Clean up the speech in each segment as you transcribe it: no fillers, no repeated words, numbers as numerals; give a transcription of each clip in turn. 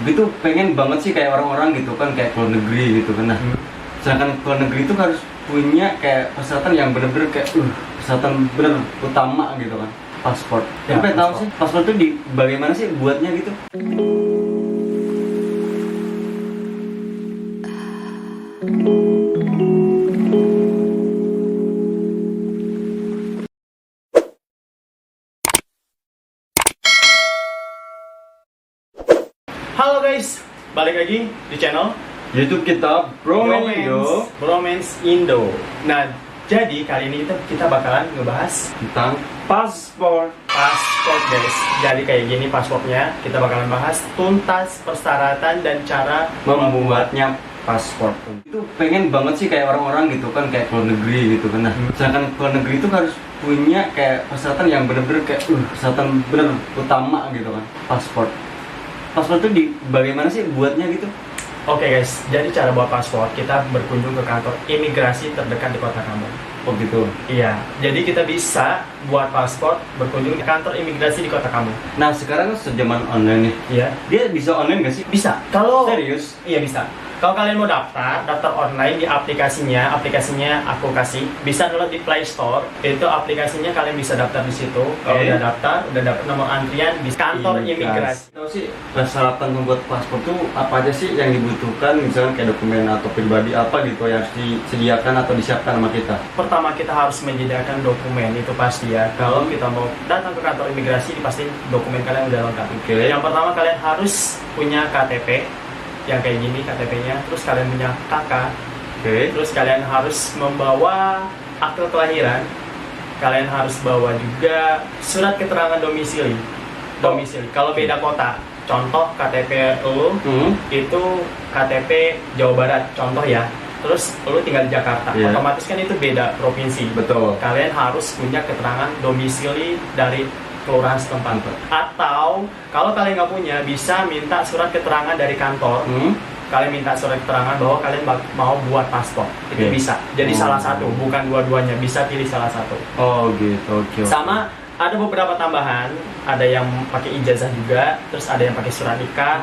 gue tuh pengen banget sih kayak orang-orang gitu kan, kayak keluar negeri gitu kan. Nah, sedangkan keluar negeri itu harus punya kayak persyaratan yang bener-bener kayak persyaratan bener utama gitu kan, paspor. Ya, Tapi tahu sih paspor itu bagaimana sih buatnya gitu? Halo guys, balik lagi di channel YouTube kita Bromance Indo. Nah, jadi kali ini kita bakalan ngebahas tentang paspor. guys. Jadi kayak gini paspornya, kita bakalan bahas tuntas persyaratan dan cara Membuatnya paspor. Itu pengen banget sih kayak orang-orang gitu kan, kayak keluar negeri gitu kan. Nah, sedangkan keluar negeri itu harus punya kayak persyaratan yang bener-bener kayak persyaratan bener utama gitu kan, paspor. Paspor itu bagaimana sih buatnya gitu? Oke guys, jadi cara buat paspor, kita berkunjung ke kantor imigrasi terdekat di kota kamu. Oh gitu. Iya, jadi kita bisa buat paspor berkunjung ke kantor imigrasi di kota kamu. Nah sekarang kan sejaman online nih. Iya. Dia bisa online nggak sih? Bisa. Kalau Serius? Iya bisa. Kalau kalian mau daftar online di aplikasinya aku kasih, bisa download di Play Store. Itu aplikasinya kalian bisa daftar di situ. Kalau udah daftar, udah dapat nomor antrian di kantor imigrasi. Tahu sih persyaratan membuat paspor tuh apa aja sih yang dibutuhkan, misalnya kayak dokumen atau pribadi apa gitu yang harus disediakan atau disiapkan sama kita? Pertama kita harus menyediakan dokumen, itu pasti ya. Kalau kita mau datang ke kantor imigrasi, pasti dokumen kalian udah lengkap. Oke. Yang pertama kalian harus punya KTP yang kayak gini KTP-nya, terus kalian punya KK, terus kalian harus membawa akte kelahiran, kalian harus bawa juga surat keterangan domisili. Kalau beda kota, contoh KTP lu itu KTP Jawa Barat, contoh ya. Terus lu tinggal di Jakarta, otomatis kan itu beda provinsi. Betul. Kalian harus punya keterangan domisili dari kelurahan setempat. Atau kalau kalian nggak punya, bisa minta surat keterangan dari kantor. Kalian minta surat keterangan bahwa kalian mau buat paspor. Itu bisa. Jadi salah satu, bukan dua-duanya. Bisa pilih salah satu. Oh gitu. Okay. Sama ada beberapa tambahan. Ada yang pakai ijazah juga, terus ada yang pakai surat nikah.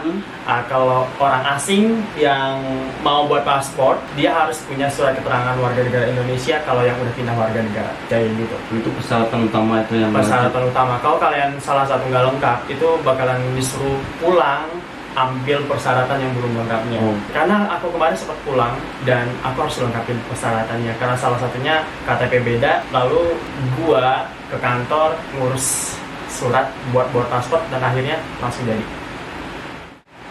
Kalau orang asing yang mau buat paspor, dia harus punya surat keterangan warga negara Indonesia. Kalau yang udah pindah warga negara, kayak gitu. Itu persyaratan utama itu yang persyaratan utama. Kalau kalian salah satu nggak lengkap, itu bakalan disuruh pulang ambil persyaratan yang belum lengkapnya. Karena aku kemarin sempat pulang dan aku harus lengkapin persyaratannya. Karena salah satunya KTP beda, lalu gua ke kantor ngurus surat buat paspor dan akhirnya langsung jadi.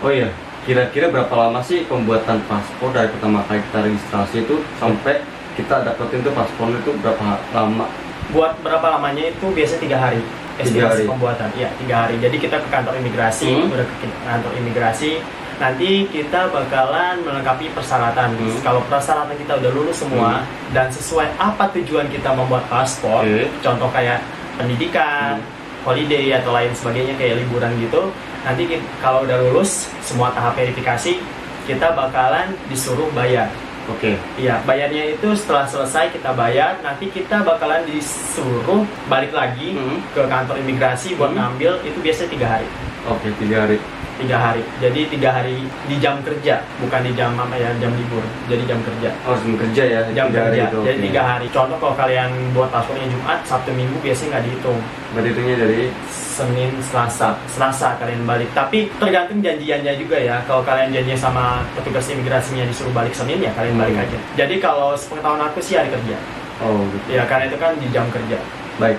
Oh iya, kira-kira berapa lama sih pembuatan paspor dari pertama kali kita registrasi itu sampai kita dapetin tuh paspornya itu berapa lama? Buat berapa lamanya itu biasanya 3 hari. Estimasi pembuatan, iya 3 hari. Jadi kita ke kantor imigrasi, udah ke kantor imigrasi, nanti kita bakalan melengkapi persyaratan. Kalau persyaratan kita udah lulus semua dan sesuai apa tujuan kita membuat paspor, contoh kayak pendidikan, holiday atau lain sebagainya kayak liburan gitu. Nanti kalau udah lulus semua tahap verifikasi, kita bakalan disuruh bayar. Iya, bayarnya itu setelah selesai kita bayar, nanti kita bakalan disuruh balik lagi ke kantor imigrasi buat ngambil, itu biasanya 3 hari. 3 hari. Jadi 3 hari di jam kerja, bukan di jam jam libur. Jadi jam kerja. Oh, jam kerja ya. Jam kerja. Itu, jadi 3 hari. Contoh kalau kalian buat paspornya Jumat, Sabtu, Minggu biasanya nggak dihitung. Berhitungnya dari Senin, Selasa kalian balik. Tapi tergantung janjiannya juga ya. Kalau kalian janjian sama petugas imigrasinya disuruh balik Senin, ya kalian balik aja. Jadi kalau sepengetahuan aku sih hari kerja. Oh gitu. Ya karena itu kan di jam kerja. Baik.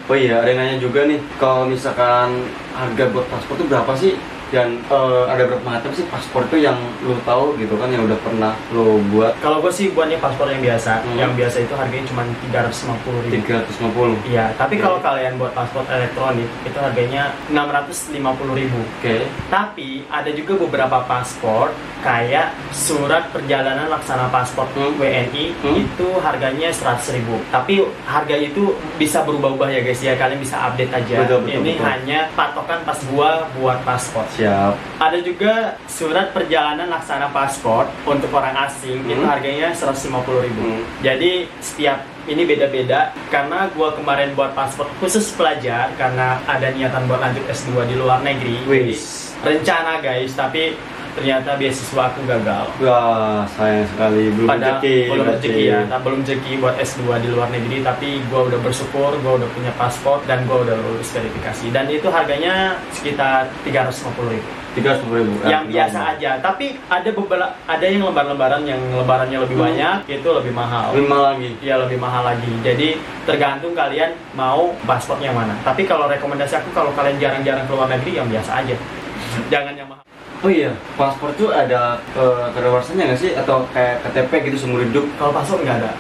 Oh iya, ada yang nanya juga nih, kalau misalkan harga buat paspor itu berapa sih? Dan ada berapa macam sih paspor itu yang lo tahu gitu kan, yang udah pernah lo buat? Kalau gue sih buatnya paspor yang biasa. Yang biasa itu harganya cuma 350.000. 350. Iya, tapi kalau kalian buat paspor elektronik itu harganya 650.000. Tapi ada juga beberapa paspor kayak surat perjalanan laksana paspor WNI itu harganya 100.000. Tapi harga itu bisa berubah-ubah ya guys ya, kalian bisa update aja. Betul. Hanya patokan pas gua buat paspor. Siap. Ada juga surat perjalanan laksana paspor untuk orang asing itu harganya 150.000. Jadi setiap ini beda-beda karena gua kemarin buat paspor khusus pelajar karena ada niatan buat lanjut S2 di luar negeri. rencana guys, tapi ternyata beasiswa aku gagal. Wah, sayang sekali, belum rezeki. Belum rezeki ya, belum rezeki buat S2 di luar negeri, tapi gue udah bersyukur, gue udah punya paspor dan gue udah lulus verifikasi. Dan itu harganya sekitar 350.000. 350.000. Yang biasa aja, tapi ada yang lembaran-lembaran yang lebarannya lebih banyak, itu lebih mahal. Lebih mahal lagi. Iya, lebih mahal lagi. Jadi tergantung kalian mau paspor yang mana. Tapi kalau rekomendasi aku, kalau kalian jarang-jarang keluar negeri, yang biasa aja. Jangan yang mahal. Oh iya, paspor tuh ada kedaluarsanya nggak sih? Atau kayak KTP gitu seumur hidup? Kalau paspor nggak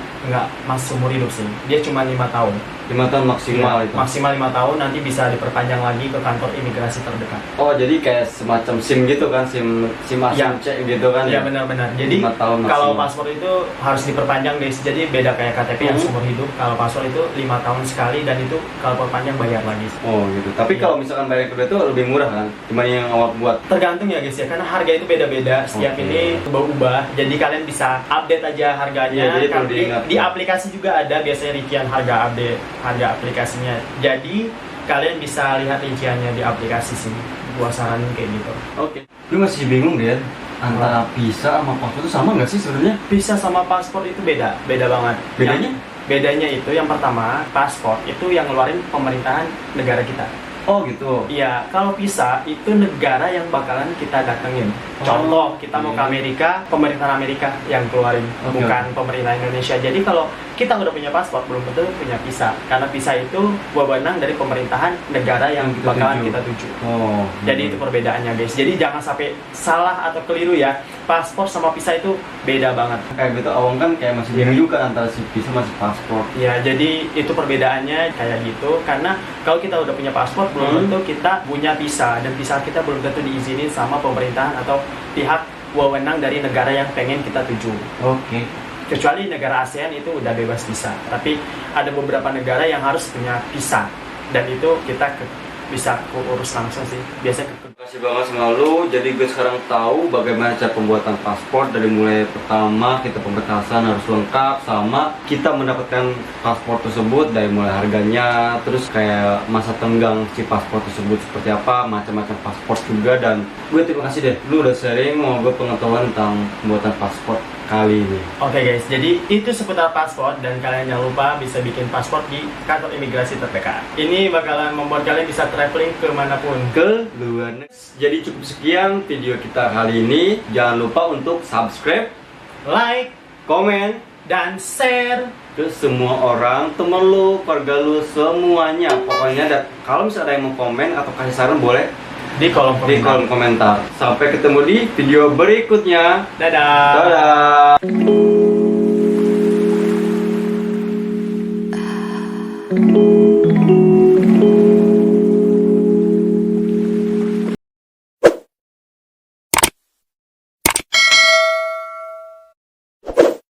mas seumur hidup sih. Dia cuma 5 tahun. 5 tahun maksimal Iya, itu? Maksimal 5 tahun, nanti bisa diperpanjang lagi ke kantor imigrasi terdekat. Oh, jadi kayak semacam SIM gitu kan? SIM A, Ya. SIM C gitu kan? Iya, benar-benar. Jadi 5 tahun kalau maksimal. paspor itu harus diperpanjang guys. Jadi beda kayak KTP yang seumur hidup. Kalau paspor itu 5 tahun sekali, dan itu kalau perpanjang bayar lagi. Oh gitu. Tapi Iya. kalau misalkan bayar kedua itu lebih murah kan? Gimana yang awak buat? Tergantung ya guys ya, karena harga itu beda-beda. Setiap Oke. ini berubah. Jadi kalian bisa update aja harganya. Iya, jadi perlu Kan diingat. di aplikasi juga ada biasanya rincian harga update, harga aplikasinya. Jadi kalian bisa lihat rinciannya di aplikasi sini. Gua saranin kayak gitu. Oke. Lu masih bingung ya? Antara visa sama paspor itu sama nggak sih sebenarnya? Visa sama paspor itu beda banget. Bedanya? Bedanya itu yang pertama, paspor itu yang ngeluarin pemerintahan negara kita. Oh gitu. Iya, kalau visa itu negara yang bakalan kita datengin. Contoh, kita mau ke Amerika, pemerintahan Amerika yang keluarin, Oke. bukan pemerintah Indonesia. Jadi kalau kita udah punya paspor, belum tentu punya visa. Karena visa itu wewenang dari pemerintahan negara yang Yang kita bakalan tuju. kita tuju. Oh. Jadi itu perbedaannya guys. Jadi jangan sampai salah atau keliru ya. Paspor sama visa itu beda banget. Kayak gitu awang kan kayak masih bingung juga antara si visa sama si paspor. Ya, jadi itu perbedaannya kayak gitu. Karena kalau kita udah punya paspor, belum tentu kita punya visa, dan visa kita belum tentu diizinin sama pemerintahan atau pihak wewenang dari negara yang pengen kita tuju. Oke. Kecuali negara ASEAN itu udah bebas visa. Tapi ada beberapa negara yang harus punya visa, dan itu kita bisa urus langsung sih. Biasanya Terima kasih banget sama lu. Jadi gue sekarang tahu bagaimana cara pembuatan paspor, dari mulai pertama kita pemberkasan harus lengkap, sama kita mendapatkan paspor tersebut dari mulai harganya, terus kayak masa tenggang si paspor tersebut seperti apa, macam-macam paspor juga. Dan gue terima kasih deh, lu udah sharing mau gue pengetahuan tentang pembuatan paspor kali ini. Oke guys, jadi itu seputar paspor, dan kalian jangan lupa bisa bikin paspor di kantor imigrasi terdekat. Ini bakalan membuat kalian bisa traveling kemanapun. Ke luar negeri. Jadi cukup sekian video kita kali ini. Jangan lupa untuk subscribe, Like, komen, dan share. ke semua orang, temen lu, keluarga lu, semuanya. Pokoknya kalau misalnya ada yang mau komen atau kasih saran, boleh Di kolom di komentar. kolom komentar. Sampai ketemu di video berikutnya. Dadah. Dadah.